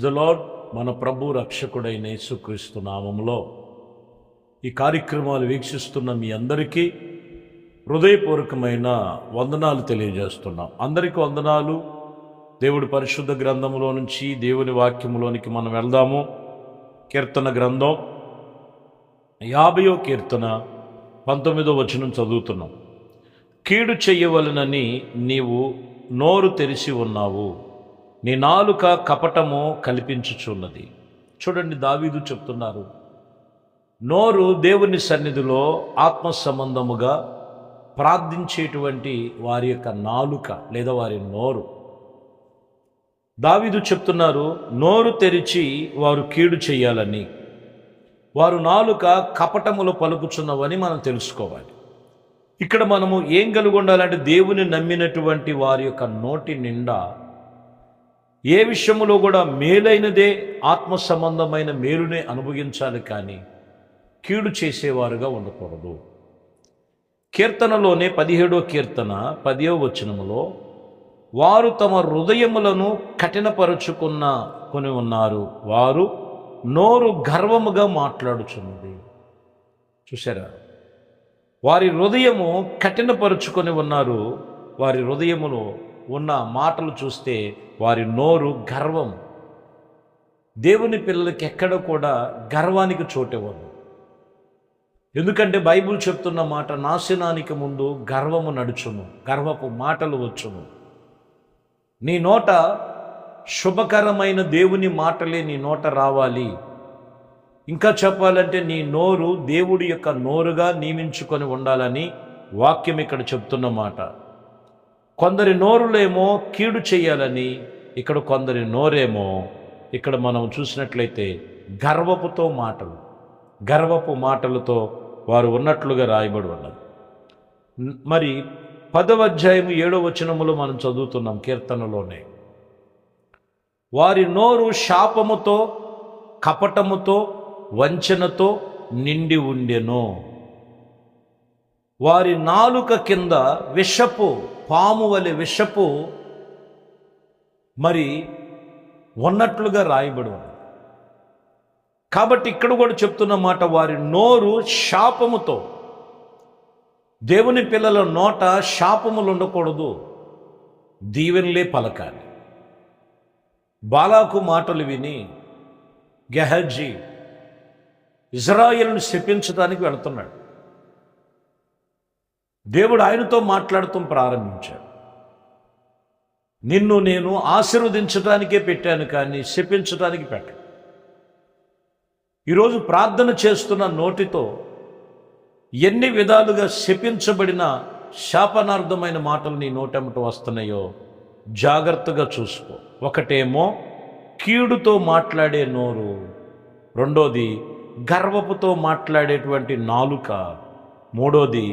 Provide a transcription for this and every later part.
The lord. మన ప్రభు రక్షకుడైన యేసుక్రీస్తు నామములో ఈ కార్యక్రమాలు వీక్షిస్తున్న మీ అందరికీ హృదయపూర్వకమైన వందనాలు తెలియజేస్తున్నాం. అందరికీ వందనాలు. దేవుడి పరిశుద్ధ గ్రంథములో నుంచి దేవుని వాక్యములోనికి మనం వెళ్దాము. కీర్తన గ్రంథం 50వ కీర్తన 19వ వచనం చదువుతున్నాం. కీడు చెయ్యవలనని నీవు నోరు తెరిచి ఉన్నావు, నీ నాలుక కపటము కల్పించుచున్నది. చూడండి, దావీదు చెప్తున్నారు, నోరు దేవుని సన్నిధిలో ఆత్మ సంబంధముగా ప్రార్థించేటువంటి వారి యొక్క నాలుక లేదా వారి నోరు. దావీదు చెప్తున్నారు, నోరు తెరిచి వారు కీడు చెయ్యాలని, వారు నాలుక కపటములు పలుకుచున్నవని మనం తెలుసుకోవాలి. ఇక్కడ మనము ఏం కలిగి ఉండాలంటే, దేవుని నమ్మినటువంటి వారి యొక్క నోటి నిండా ఏ విషయములో కూడా మేలైనదే, ఆత్మ సంబంధమైన మేలునే అనుభవించాలి, కానీ కీడు చేసేవారుగా ఉండకూడదు. కీర్తనలోనే 17వ కీర్తన 10వ వచనములో, వారు తమ హృదయములను కొని ఉన్నారు, వారు నోరు గర్వముగా మాట్లాడుచున్నది. చూసారా, వారి హృదయము కఠినపరుచుకొని ఉన్నారు. వారి హృదయములో ఉన్న మాటలు చూస్తే వారి నోరు గర్వం. దేవుని పిల్లలకి ఎక్కడ కూడా గర్వానికి చోటివ్వదు. ఎందుకంటే బైబిల్ చెప్తున్న మాట, నాశనానికి ముందు గర్వము నడుచును, గర్వపు మాటలు వచ్చును. నీ నోట శుభకరమైన దేవుని మాటలే నీ నోట రావాలి. ఇంకా చెప్పాలంటే నీ నోరు దేవుడి యొక్క నోరుగా నియమించుకొని ఉండాలని వాక్యం ఇక్కడ చెప్తున్న మాట. కొందరి నోరులేమో కీడు చేయాలని, ఇక్కడ కొందరి నోరేమో ఇక్కడ మనం చూసినట్లయితే గర్వపు మాటలతో వారు ఉన్నట్లుగా రాయబడి ఉన్నది. మరి 10వ అధ్యాయం 7వ వచనములో మనం చదువుతున్నాం కీర్తనలోనే, వారి నోరు శాపముతో కపటముతో వంచనతో నిండి ఉండెను, వారి నాలుక కింద విషపు పాము వలె విషపు మరి ఉన్నట్లుగా రాయబడి ఉంది. కాబట్టి ఇక్కడ కూడా చెప్తున్న మాట, వారి నోరు శాపముతో. దేవుని పిల్లల నోట శాపములు ఉండకూడదు, దీవెనలే పలకాలి. బాలాకు మాటలు విని గెహజీ ఇజ్రాయేలును శపించడానికి వెళుతున్నాడు. దేవుడు ఆయనతో మాట్లాడుతూ ప్రారంభించాడు, నిన్ను నేను ఆశీర్వదించడానికే పెట్టాను, కానీ శపించడానికి పెట్టాను. ఈరోజు ప్రార్థన చేస్తున్న నోటితో ఎన్ని విధాలుగా శపించబడిన శాపనార్థమైన మాటలు నీ నోటెమట వస్తున్నాయో జాగ్రత్తగా చూసుకో. ఒకటేమో కీడుతో మాట్లాడే నోరు, రెండోది గర్వపుతో మాట్లాడేటువంటి నాలుక, మూడోది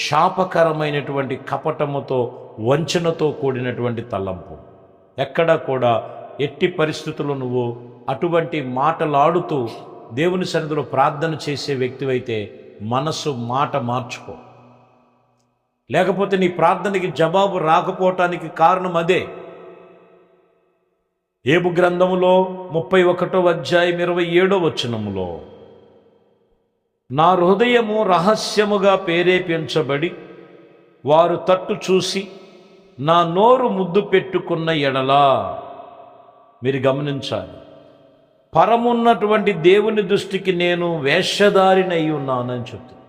శాపకరమైనటువంటి కపటముతో వంచనతో కూడినటువంటి తలంపు. ఎక్కడా కూడా ఎట్టి పరిస్థితుల్లో నువ్వు అటువంటి మాటలాడుతూ దేవుని సన్నిధిలో ప్రార్థన చేసే వ్యక్తివైతే మనసు మాట మార్చుకో. లేకపోతే నీ ప్రార్థనకి జవాబు రాకపోవటానికి కారణం అదే. ఏబు గ్రంథములో 31వ అధ్యాయం 27వ వచనములో, నా హృదయము రహస్యముగా ప్రేరేపించబడి వారు తట్టు చూసి నా నోరు ముద్దు పెట్టుకున్న ఎడలా. మీరు గమనించాలి, పరమున్నటువంటి దేవుని దృష్టికి నేను వేషధారినై ఉన్నానని చెప్తుంది.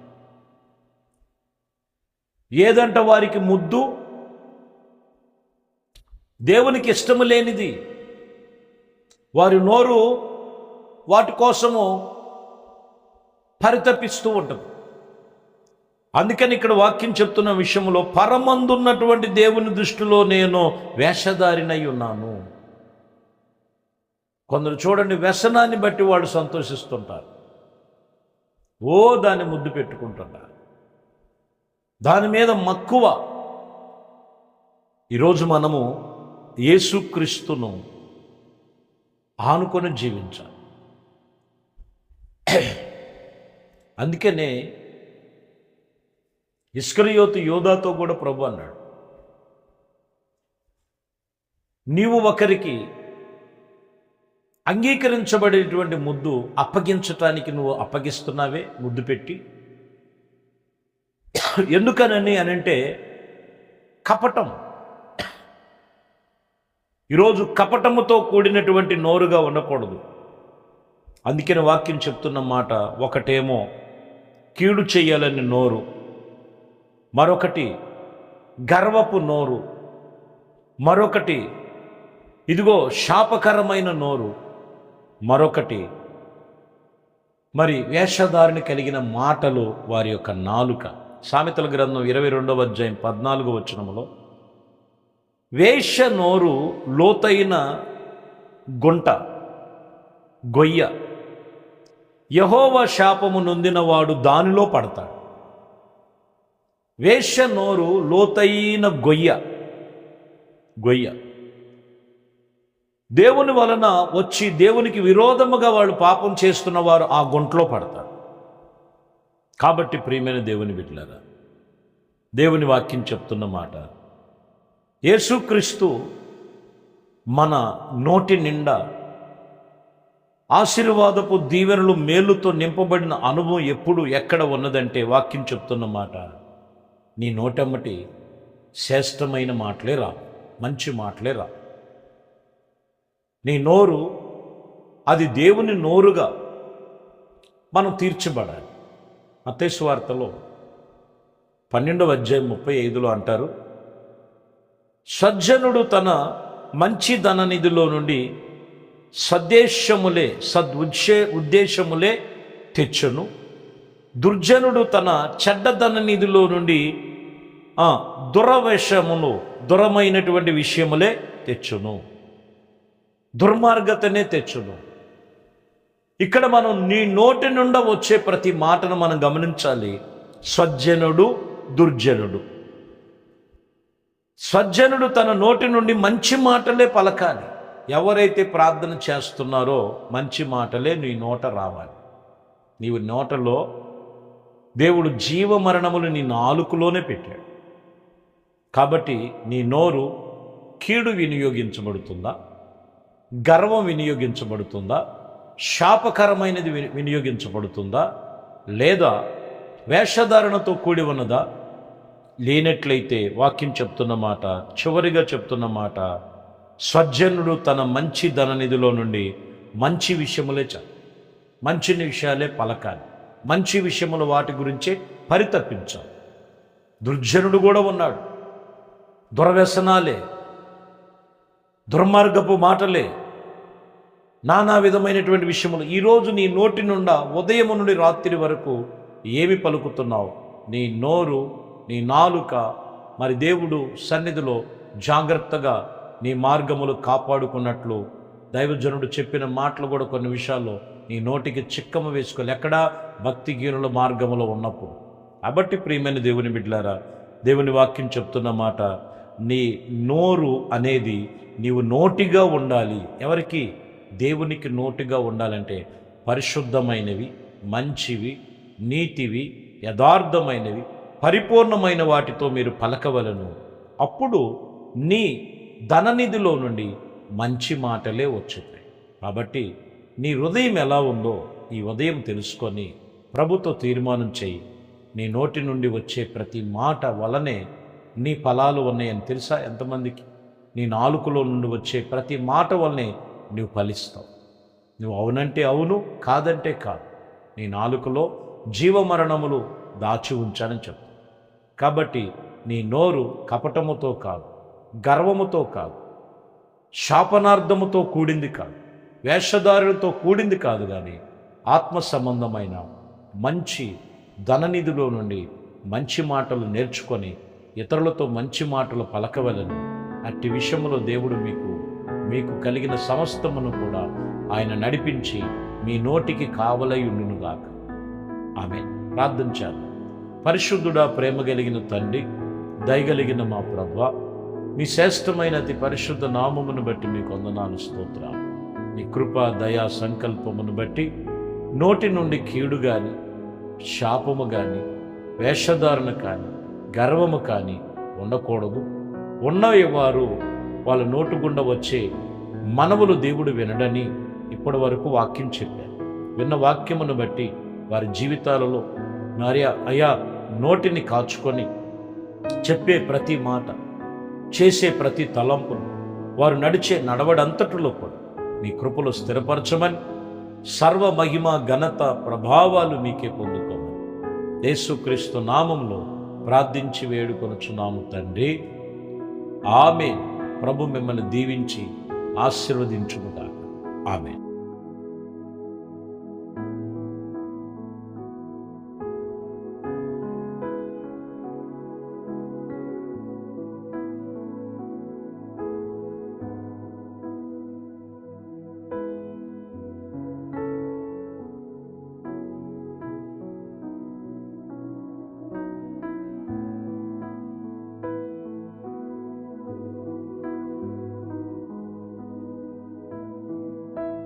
ఏదంట వారికి ముద్దు? దేవునికి ఇష్టము లేనిది. వారి నోరు వాటి కోసము పరితపిస్తూ ఉంటుంది. అందుకని ఇక్కడ వాక్యం చెప్తున్న విషయంలో, పరమందున్నటువంటి దేవుని దృష్టిలో నేను వేషధారినై ఉన్నాను. కొందరు చూడండి, వ్యసనాన్ని బట్టి వాడు సంతోషిస్తుంటారు, దాన్ని ముద్దు పెట్టుకుంటున్నారు, దాని మీద మక్కువ. ఈరోజు మనము యేసుక్రీస్తును ఆనుకొని జీవించాలి. అందుకనే ఇస్కరియోతు యోధాతో కూడా ప్రభు అన్నాడు, నీవు ఒకరికి అంగీకరించబడేటువంటి ముద్దు అప్పగించటానికి నువ్వు అప్పగిస్తున్నావే ముద్దు పెట్టి. ఎందుకనని అనంటే కపటం. ఈరోజు కపటముతో కూడినటువంటి నోరుగా ఉండకూడదు. అందుకని వాక్యం చెప్తున్న మాట, ఒకటేమో కీడు చెయ్యాలని నోరు, మరొకటి గర్వపు నోరు, మరొకటి ఇదిగో శాపకరమైన నోరు, మరొకటి మరి వేషధారణ కలిగిన మాటలు వారి యొక్క నాలుక. సామెతల గ్రంథం 22వ అధ్యాయం 14వ వచనములో, వేశ్య నోరు లోతైన గుంట, గొయ్య, యెహోవా శాపము నొందినవాడు దానిలో పడతాడు. వేశ్య నోరు లోతైన గొయ్య. దేవుని వలన వచ్చి దేవునికి విరోధముగా వాళ్ళు పాపం చేస్తున్న వారు ఆ గుంటలో పడతారు. కాబట్టి ప్రియమైన దేవుని బిడ్డలారా, దేవుని వాక్యం చెప్తున్న మాట, యేసుక్రీస్తు మన నోటి నిండా ఆశీర్వాదపు దీవెనలు మేలుతో నింపబడిన అనుభవం ఎప్పుడు ఎక్కడ ఉన్నదంటే, వాక్యం చెప్తున్న మాట, నీ నోటమ్మటి శ్రేష్టమైన మాటలే రా, మంచి మాటలే రా. నీ నోరు అది దేవుని నోరుగా మనం తీర్చబడాలి. మత్తయి సువార్తలో 12వ అధ్యాయం 35లో అంటారు, సజ్జనుడు తన మంచి ధననిధిలో నుండి ఉద్దేశములే తెచ్చును, దుర్జనుడు తన చెడ్డ ధననిధిలో నుండి దురమైనటువంటి విషయములే తెచ్చును, దుర్మార్గతనే తెచ్చును. ఇక్కడ మనం నీ నోటి నుండి వచ్చే ప్రతి మాటను మనం గమనించాలి. సజ్జనుడు, దుర్జనుడు. సజ్జనుడు తన నోటి నుండి మంచి మాటలే పలకాలి. ఎవరైతే ప్రార్థన చేస్తున్నారో మంచి మాటలే నీ నోట రావాలి. నీవు నోటలో దేవుడు జీవమరణములు నీ నాలుకలోనే పెట్టాడు. కాబట్టి నీ నోరు కీడు వినియోగించబడుతుందా, గర్వం వినియోగించబడుతుందా, శాపకరమైనది వినియోగించబడుతుందా, లేదా వేషధారణతో కూడి ఉన్నదా? లేనట్లయితే వాక్యం చెప్తున్న మాట, చివరిగా చెప్తున్న మాట, సజ్జనుడు తన మంచి ధననిధిలో నుండి మంచి విషయములే మంచి విషయాలే పలకాలి. మంచి విషయములు వాటి గురించే పరితపించాలి. దుర్జనుడు కూడా ఉన్నాడు. దుర్వ్యసనాలే, దుర్మార్గపు మాటలే, నానా విధమైనటువంటి విషయములు. ఈరోజు నీ నోటి నుండా ఉదయం నుండి రాత్రి వరకు ఏమి పలుకుతున్నావు? నీ నోరు, నీ నాలుక మరి దేవుడు సన్నిధిలో జాగ్రత్తగా నీ మార్గములు కాపాడుకున్నట్లు దైవజనుడు చెప్పిన మాటలు కూడా కొన్ని విషయాల్లో నీ నోటికి చిక్కము వేసుకోవాలి, ఎక్కడా భక్తిహీనుల మార్గములో ఉన్నప్పుడు. కాబట్టి ప్రియమైన దేవుని బిడ్డలారా, దేవుని వాక్యం చెప్తున్న మాట, నీ నోరు అనేది నీవు నోటిగా ఉండాలి. ఎవరికి? దేవునికి నోటిగా ఉండాలంటే పరిశుద్ధమైనవి, మంచివి, నీతివి, యథార్థమైనవి, పరిపూర్ణమైన వాటితో మీరు పలకవలను. అప్పుడు నీ ధననిధిలో నుండి మంచి మాటలే వచ్చుతాయి. కాబట్టి నీ హృదయం ఎలా ఉందో ఈ ఉదయం తెలుసుకొని ప్రభుతో తీర్మానం చేయి. నీ నోటి నుండి వచ్చే ప్రతి మాట వలనే నీ ఫలాలు ఉన్నాయని తెలుసా ఎంతమందికి? నీ నాలుకలో నుండి వచ్చే ప్రతి మాట వల్లనే నువ్వు ఫలిస్తావు. నువ్వు అవునంటే అవును, కాదంటే కాదు. నీ నాలుకలో జీవమరణములు దాచి ఉంచానని చెప్పు. కాబట్టి నీ నోరు కపటముతో కాదు, గర్వముతో కాదు, శాపనార్థముతో కూడింది కాదు, వేషధారులతో కూడింది కాదు, కానీ ఆత్మ సంబంధమైన మంచి ధననిధిలో నుండి మంచి మాటలు నేర్చుకొని ఇతరులతో మంచి మాటలు పలకవలను. అట్టి విషయంలో దేవుడు మీకు కలిగిన సమస్తమును కూడా ఆయన నడిపించి మీ నోటికి కావలై ఉండునుగాక. ఆమేన్. ప్రార్థన చేద్దాం. పరిశుద్ధుడా, ప్రేమ కలిగిన తండ్రి, దయగలిగిన మా ప్రభువా, మీ శ్రేష్టమైన అతి పరిశుద్ధ నామమును బట్టి మీకు వందనాలు, స్తోత్రాలు. మీ కృప, దయా సంకల్పమును బట్టి నోటి నుండి కీడు కానీ, శాపము కానీ, వేషధారణ కానీ, గర్వము కానీ ఉండకూడదు. ఉన్నవారు వాళ్ళ నోటు గుండా వచ్చే మనవులు దేవుడు వినడని ఈ ఇప్పటి వరకు వాక్యం చెప్పారు. విన్న వాక్యమును బట్టి వారి జీవితాలలో అయ్యా నోటిని కాచుకొని చెప్పే ప్రతి మాట, చేసే ప్రతి తలంపును, వారు నడిచే నడవడంతటిలో కూడా మీ కృపలో స్థిరపరచమని, సర్వ మహిమ ఘనత ప్రభావాలు మీకే పొందుకోమని యేసుక్రీస్తు నామములో ప్రార్థించి వేడుకొనుచున్నాము తండ్రి. ఆమేన్. ప్రభు మిమ్మల్ని దీవించి ఆశీర్వదించుగాక. ఆమేన్.